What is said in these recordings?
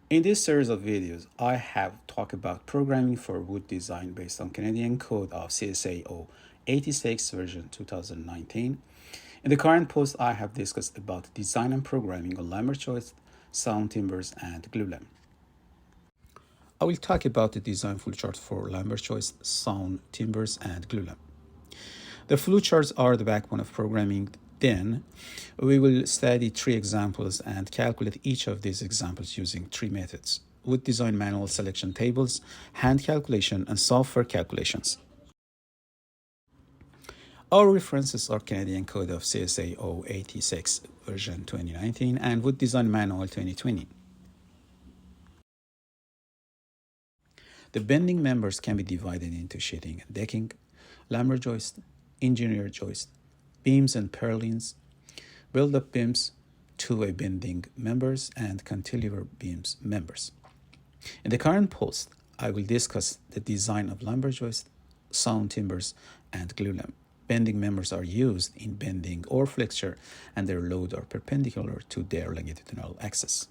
In this series of videos, I have talked about programming for wood design based on Canadian code of CSA O86 version 2019. In the current post, I have discussed about design and programming on Lumber Joists, Sawn Timbers, and Glulam. I will talk about the design flowchart for Lumber Joists, Sawn Timbers, and Glulam. The flowcharts are the backbone of programming. Then, we will study three examples and calculate each of these examples using three methods: wood design manual selection tables, hand calculation, and software calculations. Our references are Canadian Code of CSA O86 version 2019 and Wood Design Manual 2020. The bending members can be divided into sheeting and decking, lumber joist, engineered joist, beams and purlins, build-up beams, two-way bending members, and cantilever beams members. In the current post, I will discuss the design of lumber joist, sawn timbers, and glulam. Bending members are used in bending or flexure, and their load are perpendicular to their longitudinal axis.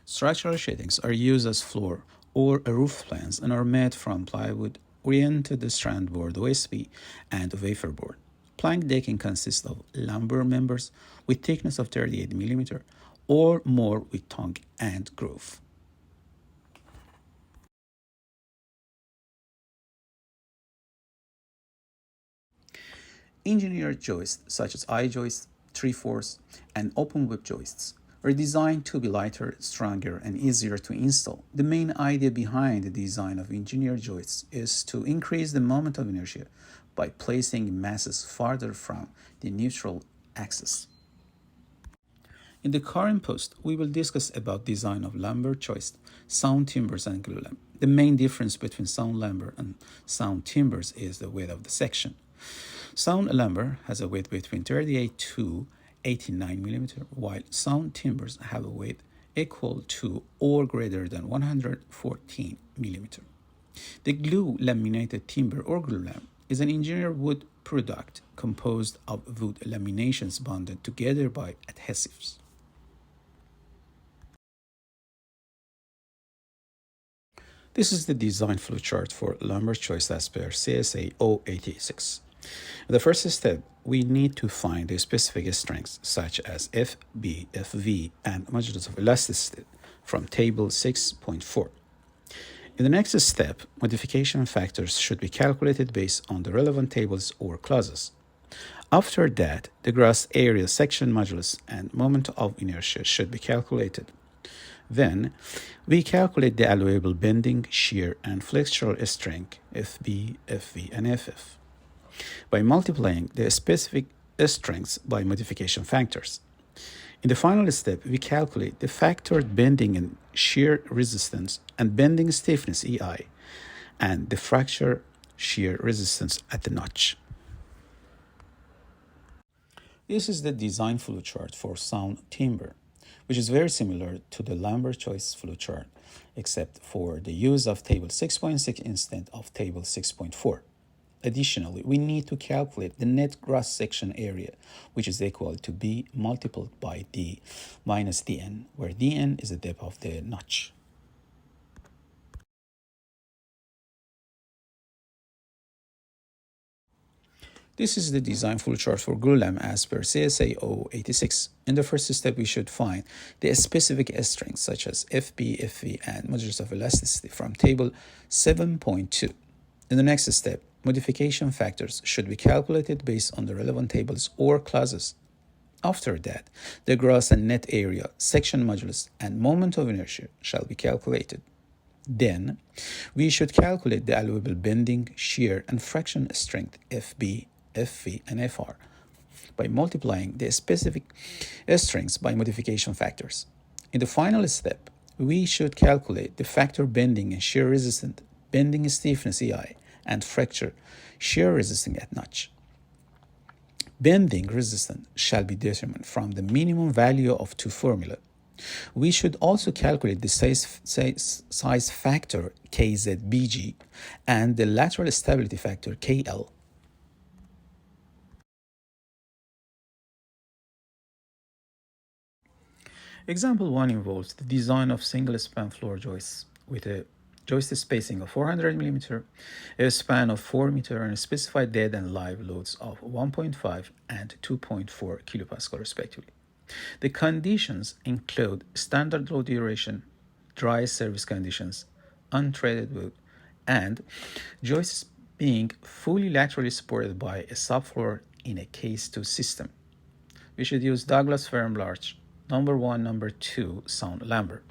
Structural sheetings are used as floor or roof plans and are made from plywood, oriented strand board OSB, and wafer board. Plank decking consists of lumber members with thickness of 38 mm or more with tongue and groove. Engineered joists such as I-joists, 3/4, and open whip joists are designed to be lighter, stronger, and easier to install. The main idea behind the design of engineered joists is to increase the moment of inertia by placing masses farther from the neutral axis. In the current post, we will discuss about design of lumber joist, sawn timbers, and glulam. The main difference between sawn lumber and sawn timbers is the width of the section. Sawn lumber has a width between 38 to 89 mm, while sawn timbers have a width equal to or greater than 114 mm. The glue laminated timber or glulam is an engineered wood product composed of wood laminations bonded together by adhesives. This is the design flowchart for lumber joist as per CSA O86. In the first step, we need to find the specific strengths such as FB, FV, and modulus of elasticity from table 6.4. In the next step, modification factors should be calculated based on the relevant tables or clauses. After that, the gross area section modulus and moment of inertia should be calculated. Then, we calculate the allowable bending, shear, and flexural strength FB, FV, and FF by multiplying the specific strengths by modification factors. In the final step, we calculate the factored bending and shear resistance and bending stiffness EI and the fracture shear resistance at the notch. This is the design flowchart for sawn timber, which is very similar to the lumber joist flowchart, except for the use of table 6.6 instead of table 6.4. Additionally, we need to calculate the net gross section area, which is equal to B multiplied by D minus Dn, where Dn is the depth of the notch. This is the design flowchart for Glulam as per CSA O86. In the first step, we should find the specific strengths such as FB, FV, and modulus of elasticity from table 7.2. In the next step, modification factors should be calculated based on the relevant tables or clauses. After that, the gross and net area, section modulus, and moment of inertia shall be calculated. Then, we should calculate the allowable bending, shear, and friction strength FB, FV, and FR by multiplying the specific strengths by modification factors. In the final step, we should calculate the factor bending and shear resistant, bending stiffness EI, and fracture shear resisting at notch. Bending resistance shall be determined from the minimum value of two formulae. We should also calculate the size factor KZBG and the lateral stability factor KL. Example 1 involves the design of single-span floor joists with a joist spacing of 400 mm, a span of 4 meter, and specified dead and live loads of 1.5 and 2.4 kilopascal respectively. The conditions include standard load duration, dry service conditions, untreated wood, and joists being fully laterally supported by a subfloor in a case 2 system. We should use Douglas firm larch, number 1, number 2, sawn lumber.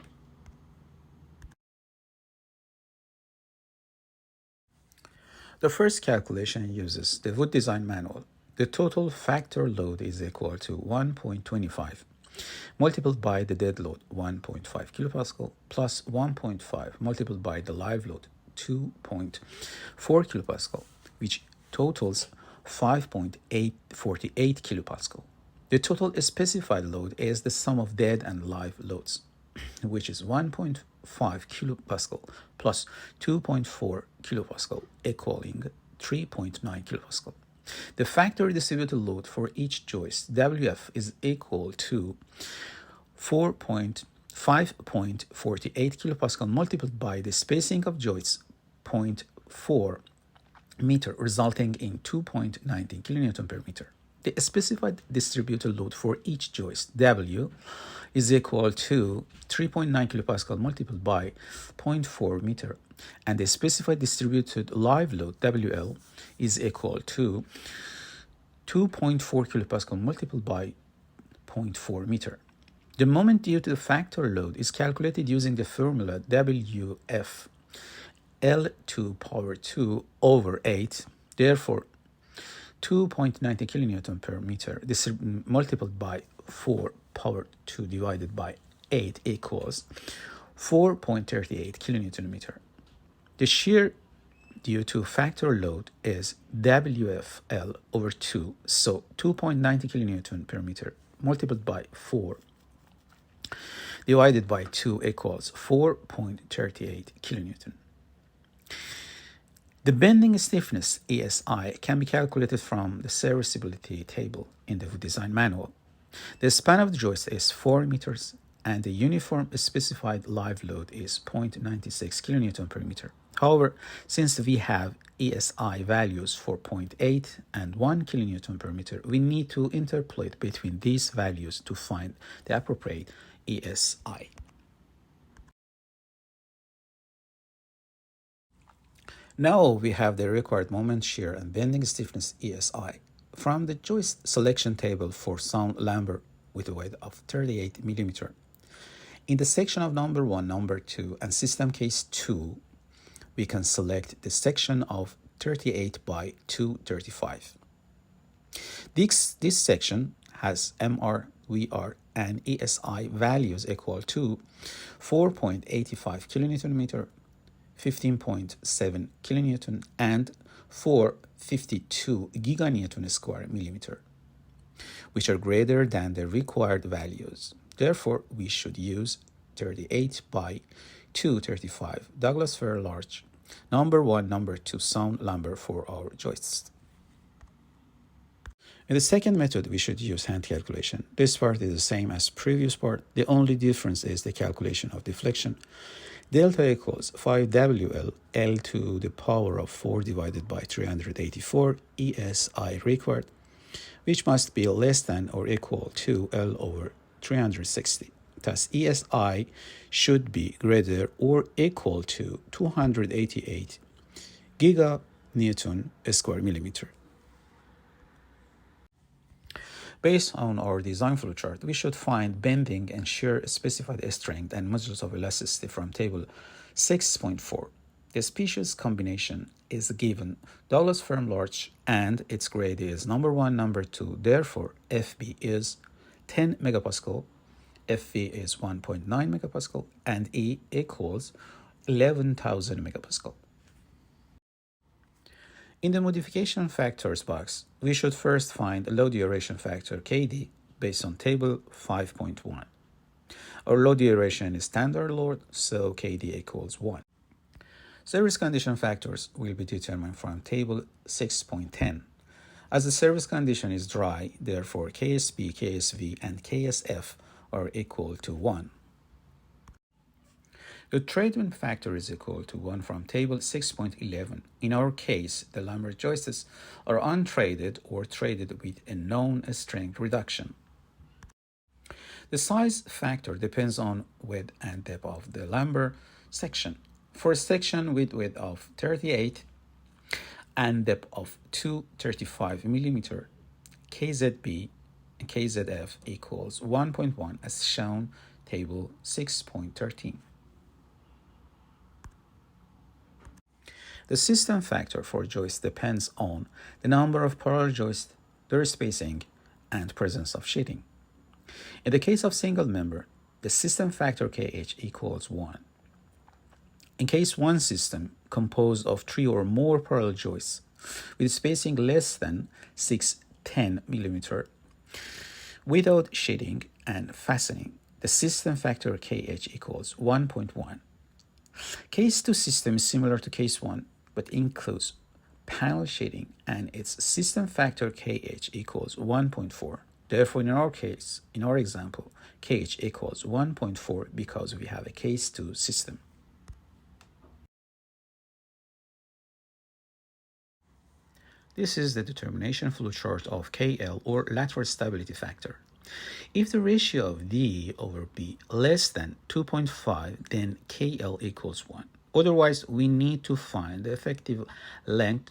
The first calculation uses the wood design manual. The total factor load is equal to 1.25 multiplied by the dead load 1.5 kilopascal plus 1.5 multiplied by the live load 2.4 kilopascal, which totals 5.848 kilopascal. The total specified load is the sum of dead and live loads, which is 1.5 kilopascal plus 2.4 kilopascal, equaling 3.9 kilopascal. The factor distributed load for each joist, WF, is equal to 5.48 kilopascal multiplied by the spacing of joists, 0.4 meter, resulting in 2.19 kilonewton per meter. The specified distributed load for each joist, W, is equal to 3.9 kilopascal multiplied by 0.4 meter, and the specified distributed live load, WL, is equal to 2.4 kilopascal multiplied by 0.4 meter. The moment due to the factor load is calculated using the formula WF L to power 2 over 8, therefore 2.90 kilonewton per meter multiplied by 4 power 2 divided by 8 equals 4.38 kilonewton meter. The shear due to factor load is WFL over 2, so 2.90 kilonewton per meter multiplied by 4 divided by 2 equals 4.38 kilonewton. The bending stiffness, ESI, can be calculated from the serviceability table in the design manual. The span of the joist is 4 meters and the uniform specified live load is 0.96 kilonewton per meter. However, since we have ESI values for 0.8 and 1 kilonewton per meter, we need to interpolate between these values to find the appropriate ESI. Now we have the required moment shear and bending stiffness ESI from the joist selection table for sawn lumber with a width of 38 mm. In the section of number 1, number 2, and system case 2, we can select the section of 38 by 235. This section has MR, VR, and ESI values equal to 4.85 kilonewton meter, 15.7 kilonewton, and 452 giganewton square millimeter, which are greater than the required values. Therefore, we should use 38 by 235 Douglas fir larch, number 1, number 2 sawn lumber for our joists. In the second method, we should use hand calculation. This part is the same as previous part. The only difference is the calculation of deflection. Delta equals 5WL L to the power of 4 divided by 384 ESI required, which must be less than or equal to L over 360. Thus, ESI should be greater or equal to 288 giganewton square millimeter. Based on our design flowchart, we should find bending and shear specified strength and modulus of elasticity from table 6.4. The species combination is given Douglas firm larch and its grade is number 1, number 2. Therefore, FB is 10 megapascal, FV is 1.9 megapascal, and E equals 11,000 megapascal. In the modification factors box, we should first find load duration factor KD based on table 5.1. Our load duration is standard load, so KD equals 1. Service condition factors will be determined from table 6.10. As the service condition is dry, therefore KSB, KSV, and KSF are equal to 1. The treatment factor is equal to 1 from table 6.11. In our case, the lumber joists are untreated or treated with a known strength reduction. The size factor depends on width and depth of the lumber section. For a section with width of 38 and depth of 235 mm, KZB and KZF equals 1.1 as shown table 6.13. The system factor for joists depends on the number of parallel joists, their spacing, and presence of sheeting. In the case of single member, the system factor KH equals 1. In case one system composed of 3 or more parallel joists with spacing less than 610 mm without sheeting and fastening, the system factor KH equals 1.1. Case 2 system is similar to case 1 but includes panel sheeting and its system factor KH equals 1.4. Therefore, in our example, KH equals 1.4 because we have a case 2 system. This is the determination flowchart of KL or lateral stability factor. If the ratio of D over B less than 2.5, then KL equals 1. Otherwise, we need to find the effective length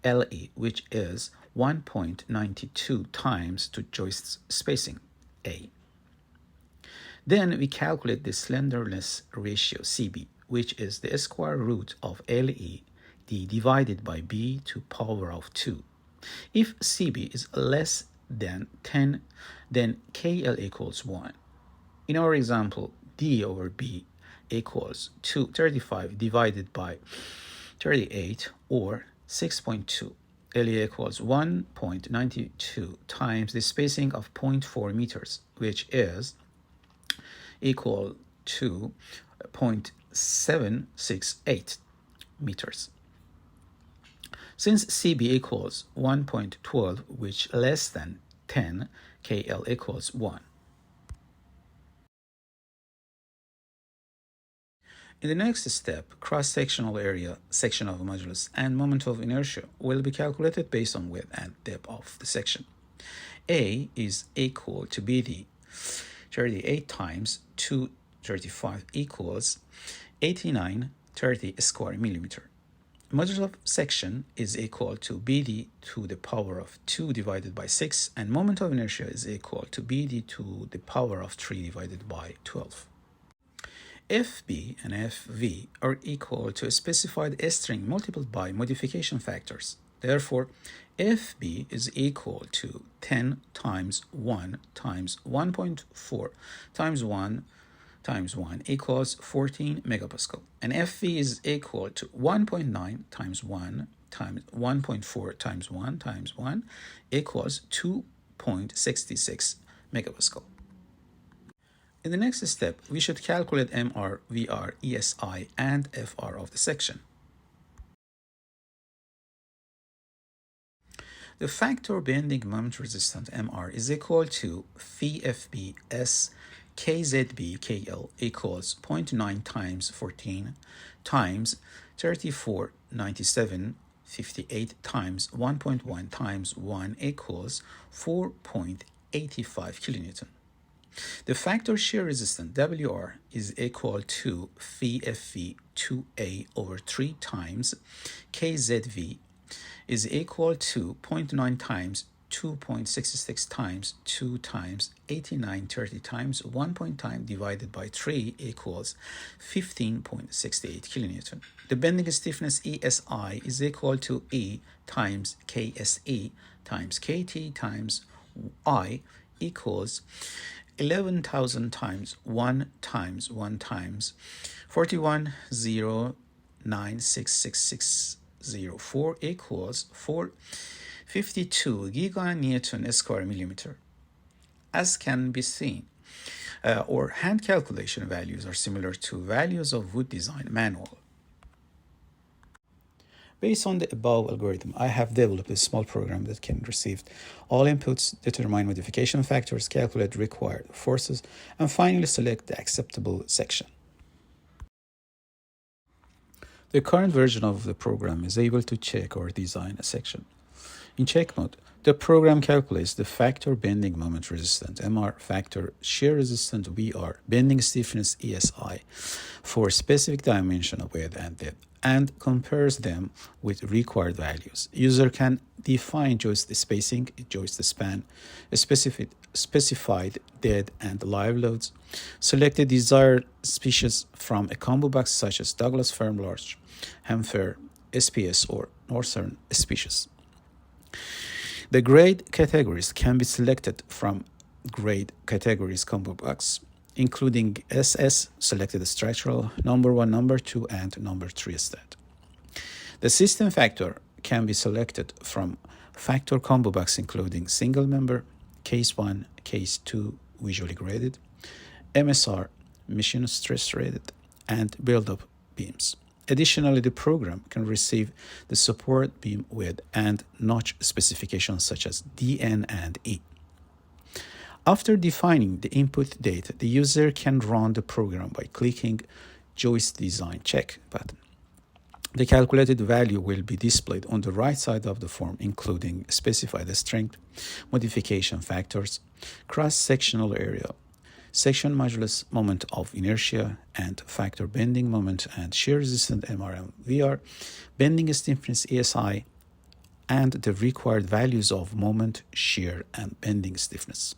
LE, which is 1.92 times to joist's spacing A. Then we calculate the slenderness ratio CB, which is the square root of LE D divided by B to power of 2. If CB is less than 10, then KL equals 1. In our example, D over B equals 235 divided by 38 or 6.2. LE equals 1.92 times the spacing of 0.4 meters, which is equal to 0.768 meters. Since CB equals 1.12, which less than 10, KL equals 1. In the next step, cross-sectional area, section of modulus, and moment of inertia will be calculated based on width and depth of the section. A is equal to BD, 38 times 235 equals 8930 square millimeter. Modulus of section is equal to BD to the power of 2 divided by 6, and moment of inertia is equal to BD to the power of 3 divided by 12. FB and FV are equal to a specified string multiplied by modification factors. Therefore, FB is equal to 10 times 1 times 1.4 times 1 times 1 equals 14 megapascal. And FV is equal to 1.9 times 1 times 1.4 times 1 times 1 equals 2.66 megapascal. In the next step, we should calculate MR, VR, ESI, and FR of the section. The factor bending moment resistant MR is equal to phi FB S KZB KL equals 0.9 times 14 times 3497.58 times 1.1 times 1 equals 4.85 kilonewton. The factor shear resistance WR is equal to phi FV 2A over 3 times KZV is equal to 0.9 times 2.66 times 2 times 8930 times 1 time divided by 3 equals 15.68 kilonewton. The bending stiffness ESI is equal to E times KSE times KT times I equals 11,000 times 1 times 1 times 41,0966604 equals 452 giganewton square millimeter. As can be seen, our hand calculation values are similar to values of wood design manual. Based on the above algorithm, I have developed a small program that can receive all inputs, determine modification factors, calculate required forces, and finally select the acceptable section. The current version of the program is able to check or design a section. In check mode, the program calculates the factor bending moment resistant MR, factor shear resistant VR, bending stiffness ESI for specific dimension of width and depth, and compares them with required values. User can define joist spacing, joist span, specified dead and live loads, select the desired species from a combo box such as Douglas fir larch, Hemfair, SPS, or Northern species. The grade categories can be selected from grade categories combo box, including SS, selected structural, number 1, number 2, and number 3 stat. The system factor can be selected from factor combo box, including single member, case 1, case 2, visually graded, MSR, machine stress rated, and build-up beams. Additionally, the program can receive the support beam width and notch specifications such as DN and E. After defining the input data, the user can run the program by clicking Joist Design Check button. The calculated value will be displayed on the right side of the form, including specified strength, modification factors, cross-sectional area, section modulus, moment of inertia, and factor bending moment and shear resistant MRM VR, bending stiffness ESI, and the required values of moment, shear, and bending stiffness.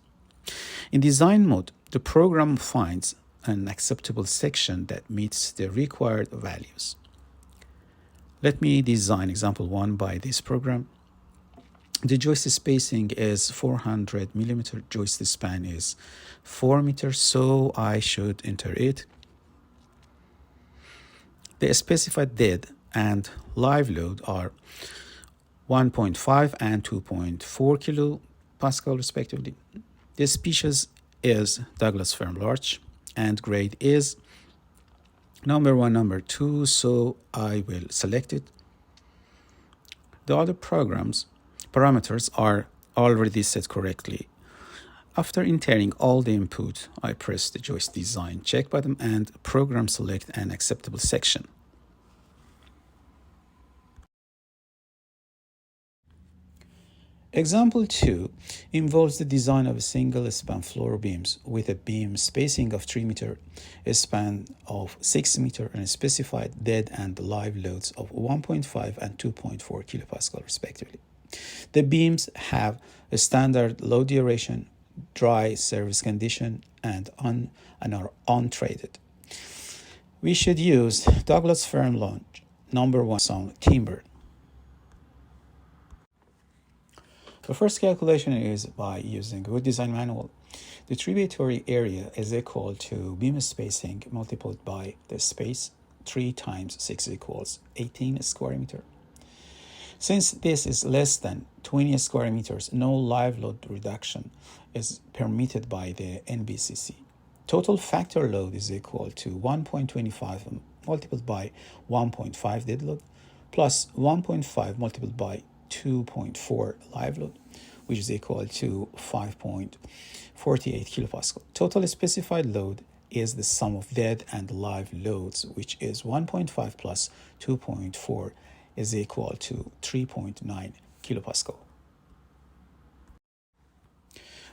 In design mode, the program finds an acceptable section that meets the required values. Let me design example 1 by this program. The joist spacing is 400 millimeter, joist span is 4 meters, so I should enter it. The specified dead and live load are 1.5 and 2.4 kilopascal respectively. The species is Douglas fir larch, and grade is number 1, number 2, so I will select it. The other parameters are already set correctly. After entering all the input, I press the Joist Design Check button and program select an acceptable section. Example 2 involves the design of a single span floor beams with a beam spacing of 3 meter, a span of 6 meter, and a specified dead and live loads of 1.5 and 2.4 kilopascal respectively. The beams have a standard load duration, dry service condition, and are untraded. We should use Douglas fir larch, number 1 Sawn Timber. The first calculation is by using Good Design Manual. The tributary area is equal to beam spacing multiplied by the space. 3 times 6 equals 18 square meter. Since this is less than 20 square meters, no live load reduction is permitted by the NBCC. Total factor load is equal to 1.25 multiplied by 1.5 dead load plus 1.5 multiplied by 2.4 live load, which is equal to 5.48 kilopascal. Total specified load is the sum of dead and live loads, which is 1.5 plus 2.4 is equal to 3.9 kilopascal.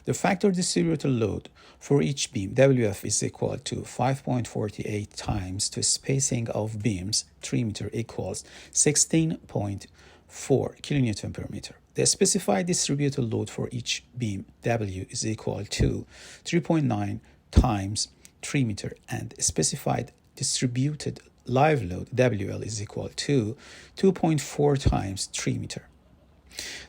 The factor distributed load for each beam, WF, is equal to 5.48 times the spacing of beams, 3 meter, equals 16.4 kilonewton per meter. The specified distributed load for each beam, W, is equal to 3.9 times 3 meter, and specified distributed live load, WL, is equal to 2.4 times 3 meter.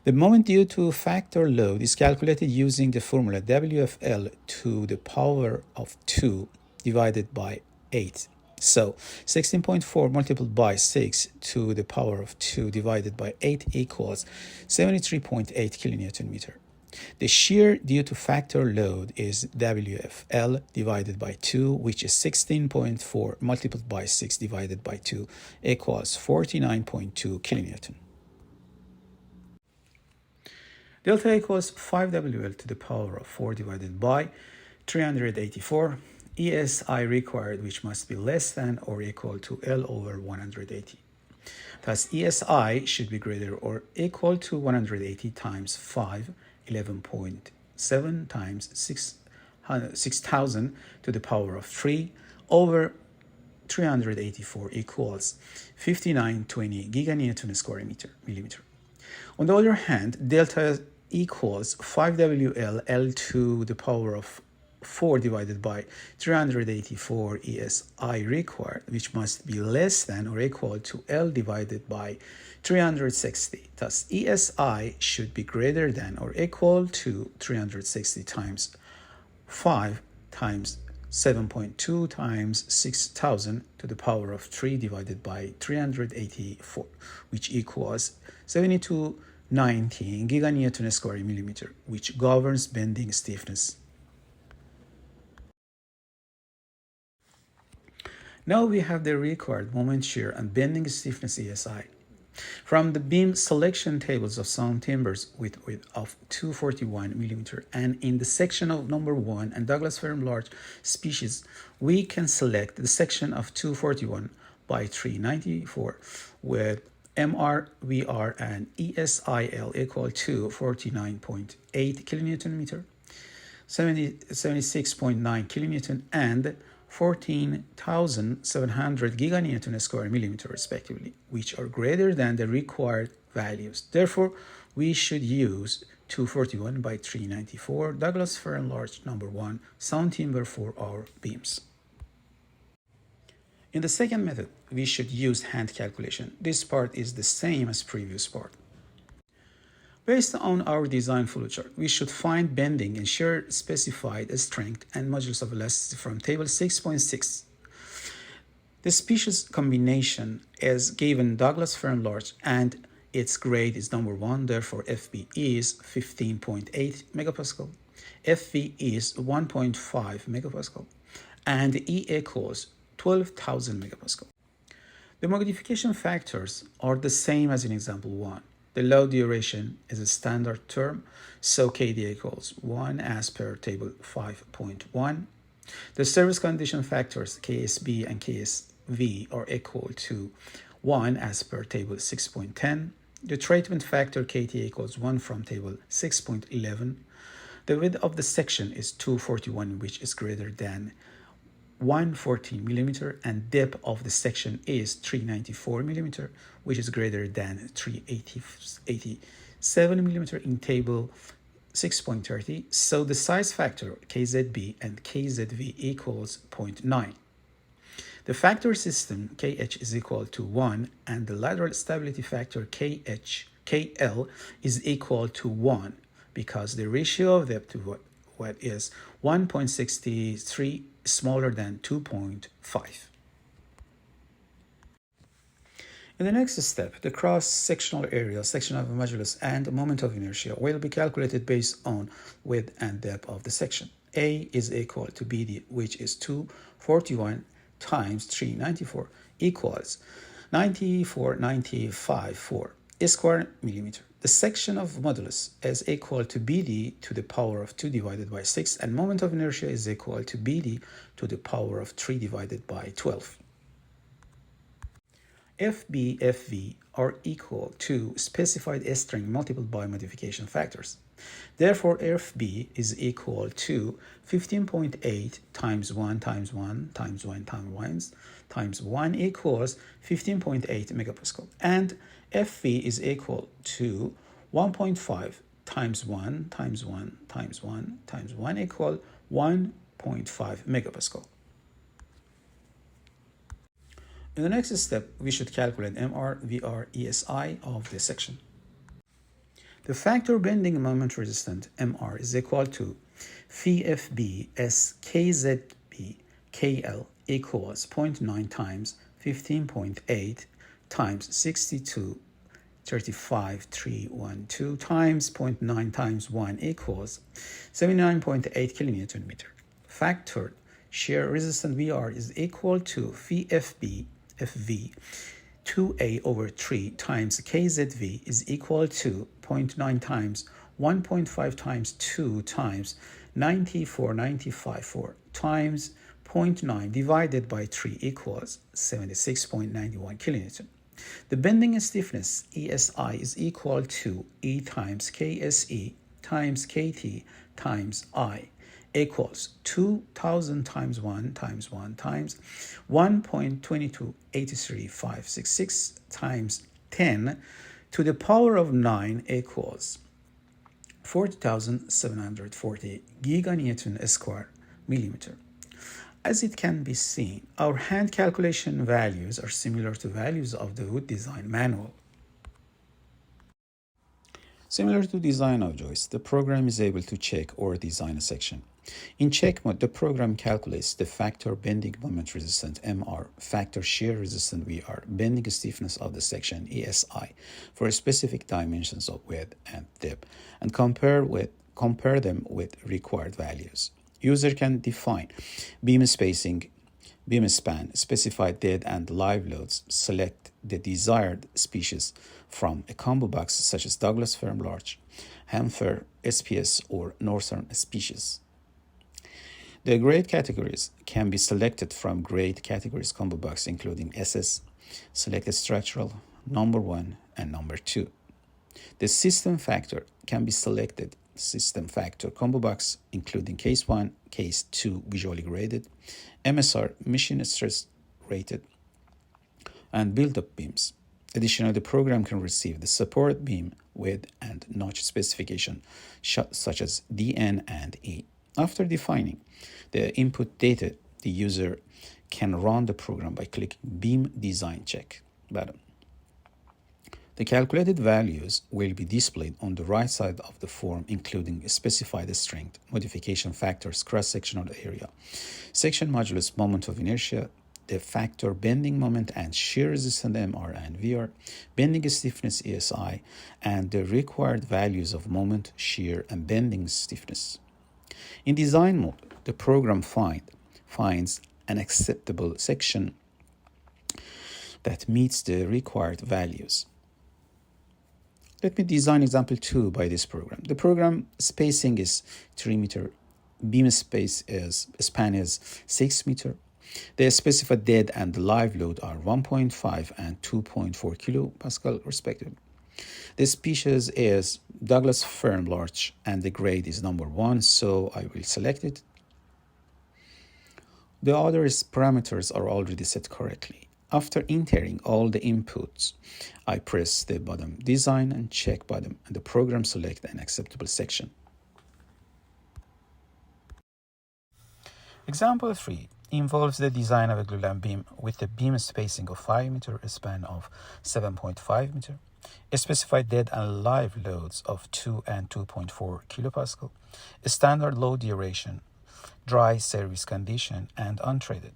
The moment due to factor load is calculated using the formula WFL to the power of 2 divided by 8. So 16.4 multiplied by 6 to the power of 2 divided by 8 equals 73.8 kilonewton meter. The shear due to factor load is WFL divided by 2, which is 16.4 multiplied by 6 divided by 2 equals 49.2 kilonewton. Delta equals 5WL to the power of 4 divided by 384. ESI required, which must be less than or equal to L over 180. Thus, ESI should be greater or equal to 180 times 5, 11.7 times 6,000 to the power of 3 over 384 equals 5920 giganewton square millimeter. On the other hand, delta equals 5WL L to the power of 4 divided by 384 ESI required, which must be less than or equal to L divided by 360. Thus, ESI should be greater than or equal to 360 times 5 times 7.2 times 6,000 to the power of 3 divided by 384, which equals 7290 giganewton square millimeter, which governs bending stiffness. Now we have the required moment shear and bending stiffness ESI. From the beam selection tables of Sawn Timbers with width of 241 mm and in the section of number 1 and Douglas fir large species, we can select the section of 241 by 394 with MR, VR, and ESIL equal to 49.8 kilonewton meter, 76.9 kilonewton, and 14,700 giganewton square millimeter respectively, which are greater than the required values. Therefore, we should use 241 by 394 Douglas fir large number 1 Sawn timber for our beams. In the second method, we should use hand calculation. This part is the same as previous part. Based on our design flowchart, we should find bending and shear specified strength and modulus of elasticity from table 6.6. The species combination is given Douglas fir large and its grade is number 1, therefore FB is 15.8 megapascal, FV is 1.5 megapascal, and E equals 12,000 megapascal. The modification factors are the same as in example 1. The load duration is a standard term, so KD equals 1 as per table 5.1. The service condition factors KSB and KSV are equal to 1 as per table 6.10. The treatment factor KT equals 1 from table 6.11. The width of the section is 241, which is greater than 114 millimeter, and depth of the section is 394 millimeter, which is greater than 387 millimeter in table 6.30. So the size factor KZB and KZV equals 0.9. The factor system KH is equal to 1 and the lateral stability factor KL is equal to 1 because the ratio of depth to what is 1.63 smaller than 2.5. In the next step, the cross-sectional area, section of modulus, and moment of inertia will be calculated based on width and depth of the section. A is equal to BD, which is 241 times 394 equals 94,954 square millimeter. The section of modulus is equal to BD to the power of 2 divided by 6, and moment of inertia is equal to BD to the power of 3 divided by 12. FB, FV are equal to specified string multiplied by modification factors. Therefore, FB is equal to 15.8 times 1 times 1 times 1 times 1 equals 15.8 megapascal. And FV is equal to 1.5 times 1 times 1 times 1 times 1 equal 1.5 megapascal. In the next step, we should calculate MR, VR, ESI of the section. The factor bending moment resistant MR is equal to FB S KZB KL equals 0.9 times 15.8 times 62 35,312 times 0 0.9 times 1 equals 79.8 kilonewton meter. Factored shear resistance VR is equal to FV 2A over 3 times KZV is equal to 0.9 times 1.5 times 2 times 94,954 times 0.9 divided by 3 equals 76.91 kilonewton. The bending stiffness ESI is equal to E times KSE times KT times I equals 2,000 times 1 times 1 times 1.2283566 times 10 to the power of 9 equals 40,740 giganewton square millimeter. As it can be seen, our hand calculation values are similar to values of the wood design manual. Similar to design of joists, the program is able to check or design a section. In check mode, the program calculates the factor bending moment resistant MR, factor shear resistant VR, bending stiffness of the section ESI for specific dimensions of width and depth, and compare them with required values. User can define beam spacing, beam span, specify dead and live loads, select the desired species from a combo box such as Douglas fir larch, Hamfir, SPS, or Northern species. The grade categories can be selected from grade categories combo box including SS, selected structural, number 1 and number 2. The system factor can be selected system factor combo box including case 1, case 2 visually graded, MSR machine stress rated, and build-up beams. Additionally, the program can receive the support beam width and notch specification such as DN and E. After defining the input data, the user can run the program by clicking Beam Design Check button. The calculated values will be displayed on the right side of the form, including specified strength, modification factors, cross-sectional area, section modulus, moment of inertia, the factor bending moment and shear resistant MR and VR, bending stiffness ESI, and the required values of moment, shear, and bending stiffness. In design mode, the program finds an acceptable section that meets the required values. Let me design example 2 by this program. The program spacing is 3 meter, beam span is 6 meter. The specified dead and live load are 1.5 and 2.4 kilopascal respectively. The species is Douglas fir larch and the grade is number 1, so I will select it. The other parameters are already set correctly. After entering all the inputs, I press the bottom design and check button and the program select an acceptable section. Example 3 involves the design of a Glulam beam with a beam spacing of 5 meter, a span of 7.5 meter, a specified dead and live loads of 2 and 2.4 kilopascal, a standard load duration, dry service condition, and untreated.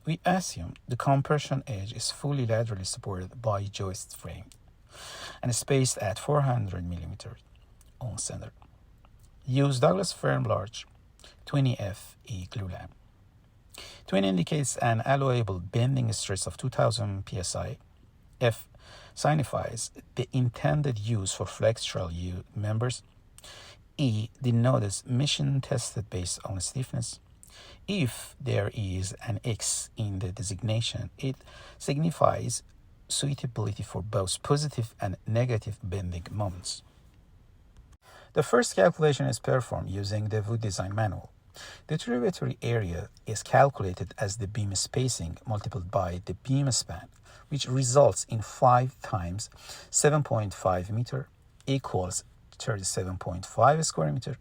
We assume the compression edge is fully laterally supported by joist frame and spaced at 400 millimeters on center. Use Douglas fir larch 20F E Glulam. 20 indicates an allowable bending stress of 2000 psi. F signifies the intended use for flexural members. E denotes mission tested based on stiffness. If there is an X in the designation, it signifies suitability for both positive and negative bending moments. The first calculation is performed using the wood design manual. The derivatory area is calculated as the beam spacing multiplied by the beam span, which results in 5 times 7.5 meter equals 37.5 square meter.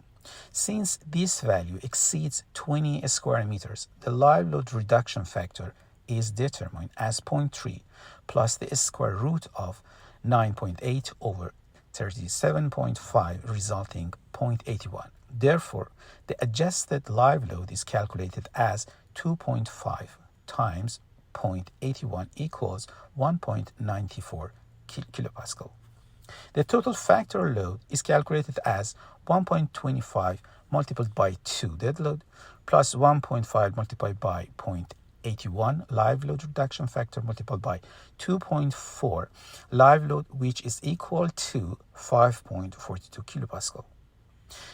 Since this value exceeds 20 square meters, the live load reduction factor is determined as 0.3 plus the square root of 9.8 over 37.5, resulting 0.81. Therefore, the adjusted live load is calculated as 2.5 times 0.81 equals 1.94 kilopascal. The total factor load is calculated as 1.25 multiplied by 2 dead load plus 1.5 multiplied by 0.81 live load reduction factor multiplied by 2.4 live load, which is equal to 5.42 kilopascal.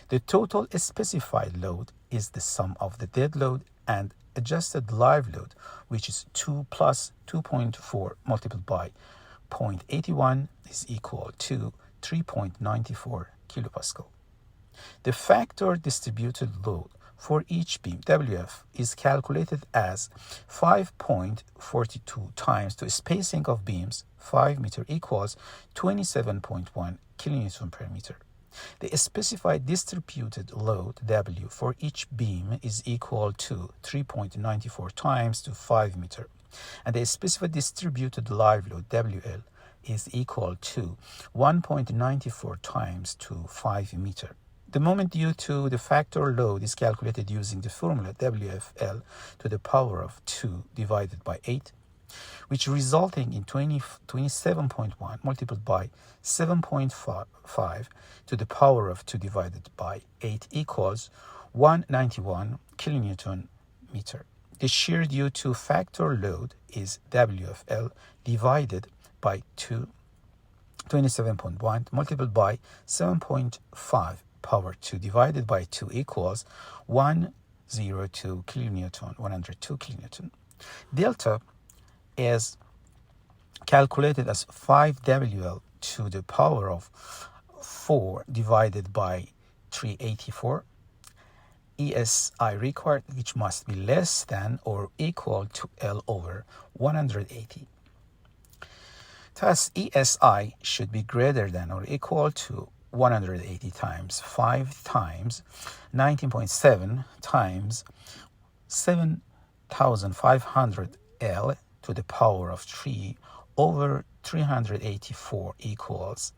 The total specified load is the sum of the dead load and adjusted live load, which is 2 plus 2.4 multiplied by 0.81 is equal to 3.94 kilopascal. The factor distributed load for each beam WF is calculated as 5.42 times the spacing of beams 5 meter equals 27.1 kilonewton per meter. The specified distributed load W for each beam is equal to 3.94 times to 5 meter, and the specified distributed live load WL is equal to 1.94 times to 5 meter. The moment due to the factor load is calculated using the formula WFL to the power of 2 divided by 8, which resulting in 27.1 multiplied by 7.5 to the power of 2 divided by 8 equals 191 kilonewton meter. The shear due to factor load is WFL divided by 27.1 multiplied by 7.5 power 2 divided by 2 equals 102 kilonewton, 102 kilonewton. Delta is calculated as 5 WL to the power of 4 divided by 384. ESI required, which must be less than or equal to L over 180. Thus, ESI should be greater than or equal to 180 times 5 times 19.7 times 7,500 L to the power of 3 over 384 equals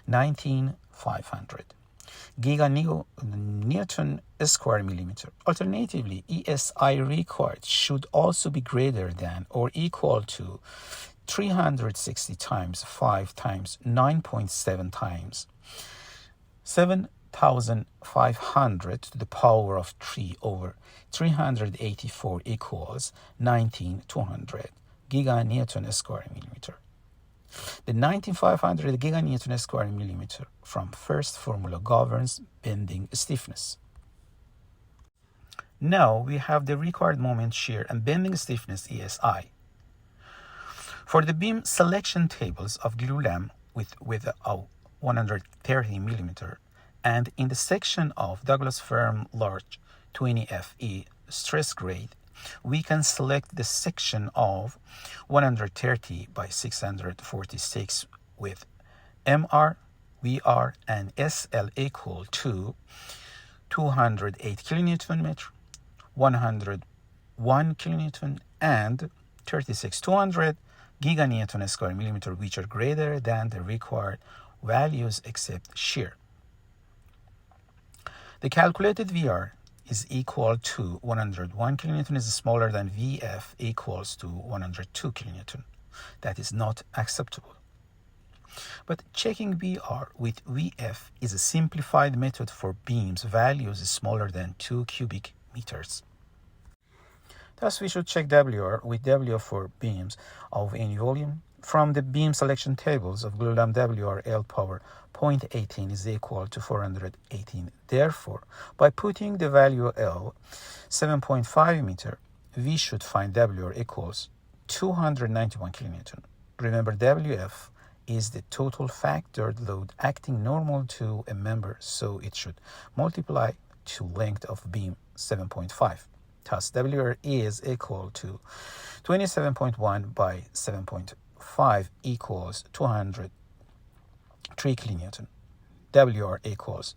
19,500 giganewton square millimeter. Alternatively, ESI required should also be greater than or equal to 360 times 5 times 9.7 times 7,500 to the power of 3 over 384 equals 19,200 giganewton square millimeter. The 19,500 giganewton square millimeter from first formula governs bending stiffness. Now we have the required moment shear and bending stiffness ESI. For the beam selection tables of Glulam with 130 millimeter and in the section of Douglas firm large 20 FE stress grade, we can select the section of 130 by 646 with MR, VR, and SL equal to 208 kilonewton meter, 101 kilonewton, and 200 giganewton square millimeter, which are greater than the required values except shear. The calculated VR is equal to 101 kilonewton is smaller than VF equals to 102 kilonewton. That is not acceptable. But checking VR with VF is a simplified method for beams values smaller than 2 cubic meters. Thus, we should check WR with WF for beams of any volume. From the beam selection tables of Glulam, WR L power 0.18 is equal to 418. Therefore, by putting the value L 7.5 meter, we should find WR equals 291 kilonewton. Remember, WF is the total factored load acting normal to a member, so it should multiply to length of beam 7.5. Thus, WR is equal to 27.1 by 7.5 equals 203 kilonewton. WR equals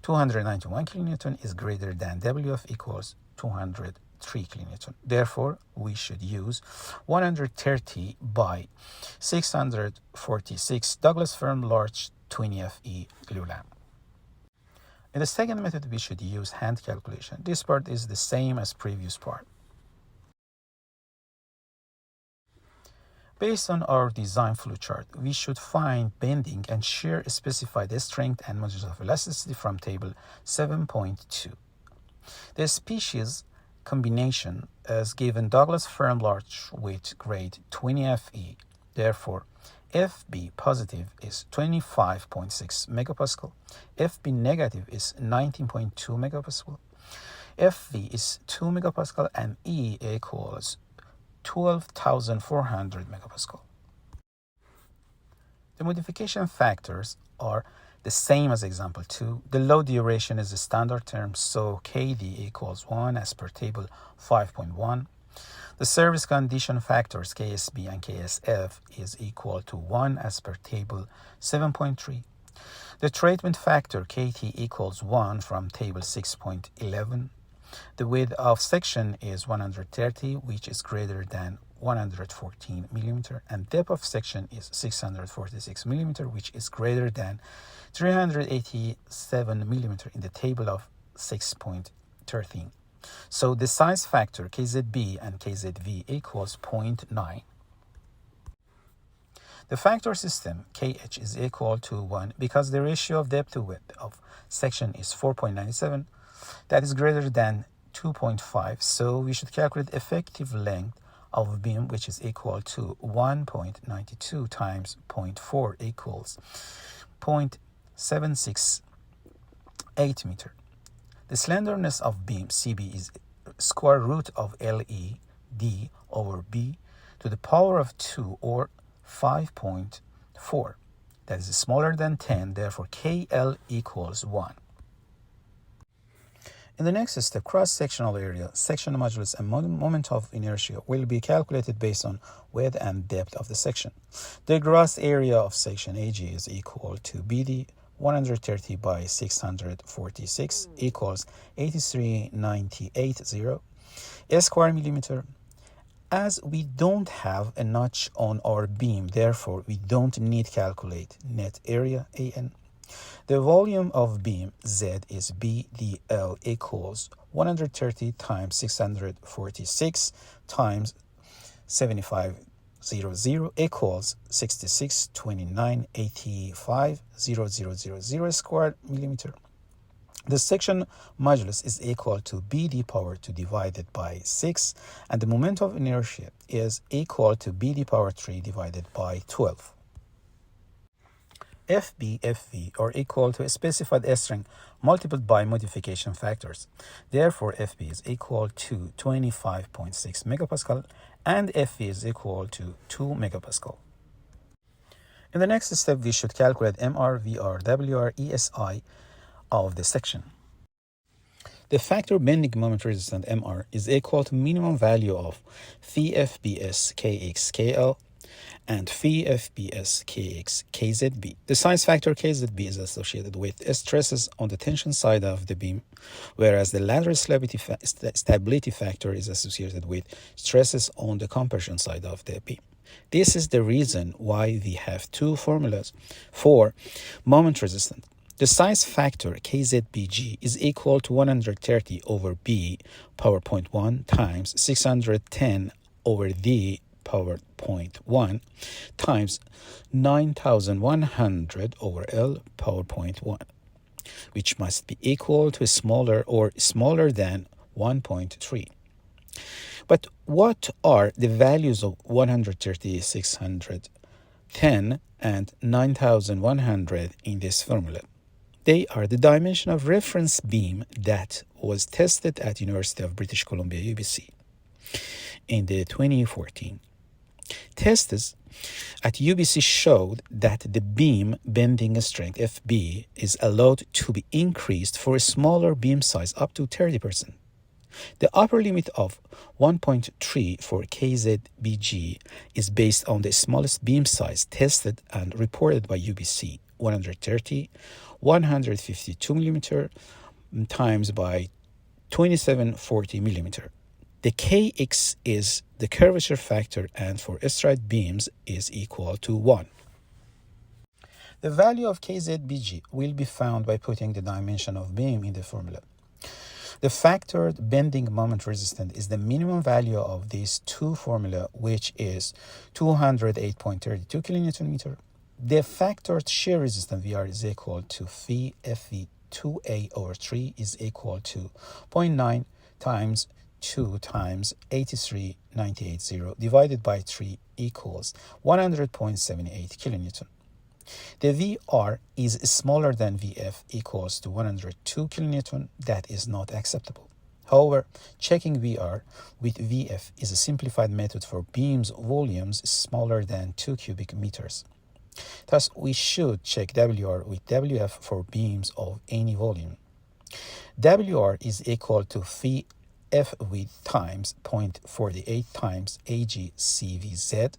291 kilonewton is greater than WF equals 203 kilonewton. Therefore, we should use 130 by 646 Douglas firm large 20 FE Glulam. In the second method, we should use hand calculation. This part is the same as previous part. Based on our design flowchart, we should find bending and shear specified strength and modulus of elasticity from table 7.2. The species combination is given Douglas firm large with grade 20 Fe. Therefore, FB positive is 25.6 megapascal, FB negative is 19.2 megapascal, FV is 2 megapascal, and E equals 12,400 megapascal. The modification factors are the same as example 2. The load duration is a standard term, so KD equals 1 as per table 5.1. The service condition factors KSB and KSF is equal to 1 as per table 7.3. The treatment factor KT equals 1 from table 6.11. The width of section is 130, which is greater than 114 millimeter, and depth of section is 646 millimeter, which is greater than 387 millimeter in the table of 6.13. So the size factor KZB and KZV equals 0.9. The factor system KH is equal to 1 because the ratio of depth to width of section is 4.97. That is greater than 2.5. So we should calculate effective length of beam, which is equal to 1.92 times 0.4 equals 0.768 meter. The slenderness of beam CB is square root of LE over B to the power of 2, or 5.4. That is smaller than 10, therefore KL equals 1. In the next step, cross-sectional area, section modulus, and moment of inertia will be calculated based on width and depth of the section. The gross area of section AG is equal to BD 130 by 646 equals 83,980 square millimeter. As we don't have a notch on our beam, therefore we don't need to calculate net area AN. The volume of beam Z is BDL equals 130 times 646 times 7500 equals 662985,000 square millimeter. The section modulus is equal to BD power 2 divided by 6, and the moment of inertia is equal to BD power 3 divided by 12. FB, FV are equal to a specified strength multiplied by modification factors. Therefore, FB is equal to 25.6 megapascal and FV is equal to 2 megapascal. In the next step, we should calculate MR, VR, WR, ESI of the section. The factor bending moment resistant MR is equal to minimum value of phi FBS KX KL and phi FBS KX KZB. The size factor KZB is associated with stresses on the tension side of the beam, whereas the lateral stability factor is associated with stresses on the compression side of the beam. This is the reason why we have two formulas for moment resistant. The size factor KZBG is equal to 130 over B power 0.1 times 610 over D power 0.1 times 9,100 over L power 0.1, which must be equal to smaller or smaller than 1.3. But what are the values of 130, 610, and 9,100 in this formula? They are the dimension of reference beam that was tested at University of British Columbia, UBC, in the 2014. Tests at UBC showed that the beam bending strength, FB, is allowed to be increased for a smaller beam size up to 30%. The upper limit of 1.3 for KZBG is based on the smallest beam size tested and reported by UBC, 130, 152 millimeter times by 2740 millimeter. The Kx is the curvature factor, and for straight beams is equal to 1. The value of KZBG will be found by putting the dimension of beam in the formula. The factored bending moment resistance is the minimum value of these two formula, which is 208.32 kilonewton meter. The factored shear resistance VR is equal to phi FV 2A over 3 is equal to 0 0.9 times 2 times 83.980 divided by 3 equals 100.78 kilonewton. The VR is smaller than VF equals to 102 kilonewton. That is not acceptable. However, checking VR with VF is a simplified method for beams volumes smaller than 2 cubic meters. Thus, we should check WR with WF for beams of any volume. WR is equal to phi F width times 0.48 times AG CVZ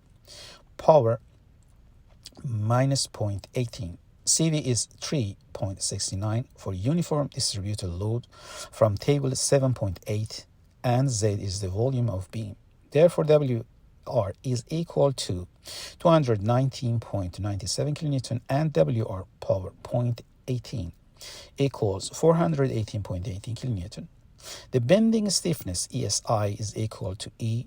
power minus 0.18. CV is 3.69 for uniform distributed load from table 7.8, and Z is the volume of beam. Therefore, WR is equal to 219.97 kilonewton and WR power 0.18 equals 418.18 kilonewton. The bending stiffness ESI is equal to E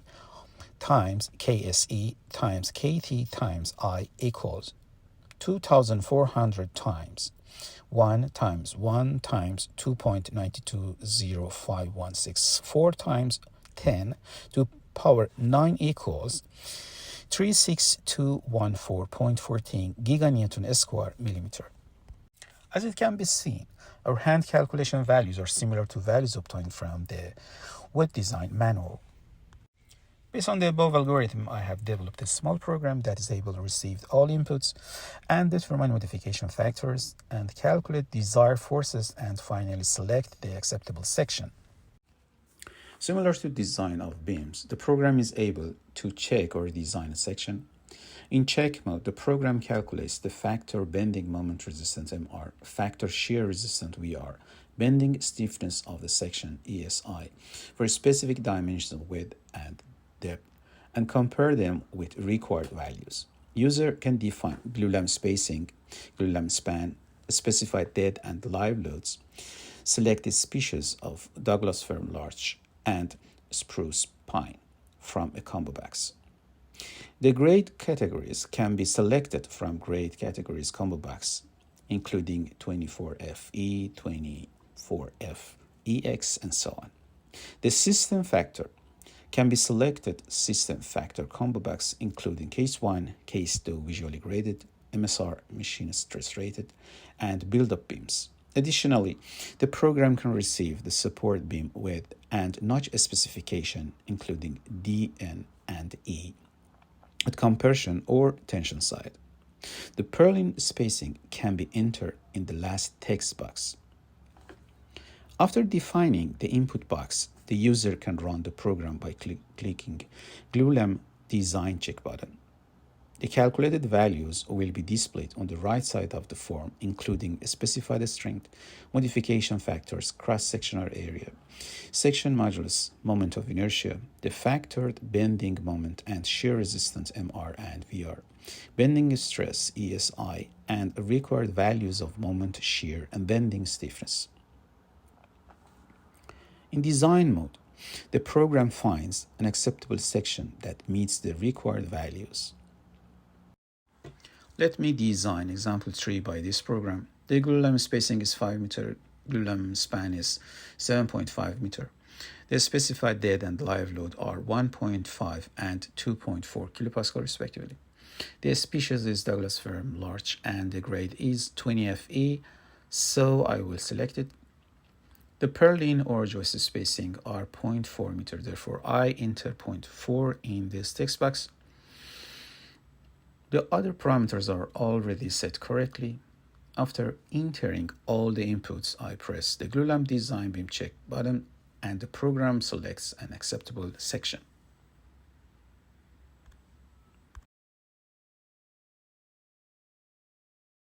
times KSE times KT times I equals 2,400 times 1 times 1 times 2.9205164 times 10 to power 9 equals 36214.14 giganewton square millimeter. As it can be seen, our hand calculation values are similar to values obtained from the web design manual. Based on the above algorithm, I have developed a small program that is able to receive all inputs and determine modification factors and calculate desired forces and finally select the acceptable section. Similar to design of beams, the program is able to check or design a section. In check mode, the program calculates the factor bending moment resistance MR, factor shear resistance VR, bending stiffness of the section ESI for specific dimensions of width and depth, and compare them with required values. User can define Glulam spacing, Glulam span, specify dead and live loads, select a species of Douglas fir larch and spruce pine from a combo box. The grade categories can be selected from grade categories combo box, including 24FE, 24FEX, and so on. The system factor can be selected system factor combo box, including case 1, case 2 visually graded, MSR machine stress rated, and build-up beams. Additionally, the program can receive the support beam width and notch specification, including DN and E, at compression or tension side. The purlin spacing can be entered in the last text box. After defining the input box, the user can run the program by clicking Glulam Design check button. The calculated values will be displayed on the right side of the form, including specified strength, modification factors, cross-sectional area, section modulus, moment of inertia, the factored bending moment and shear resistance MR and VR, bending stress ESI, and required values of moment, shear, and bending stiffness. In design mode, the program finds an acceptable section that meets the required values. Let me design example 3 by this program. The Glulam spacing is 5 meter, Glulam span is 7.5 meter. The specified dead and live load are 1.5 and 2.4 kilopascal respectively. The species is Douglas fir larch and the grade is 20FE, so I will select it. The purlin or joist spacing are 0.4 meter, therefore I enter 0.4 in this text box. The other parameters are already set correctly. After entering all the inputs, I press the Glulam Design Beam Check button and the program selects an acceptable section.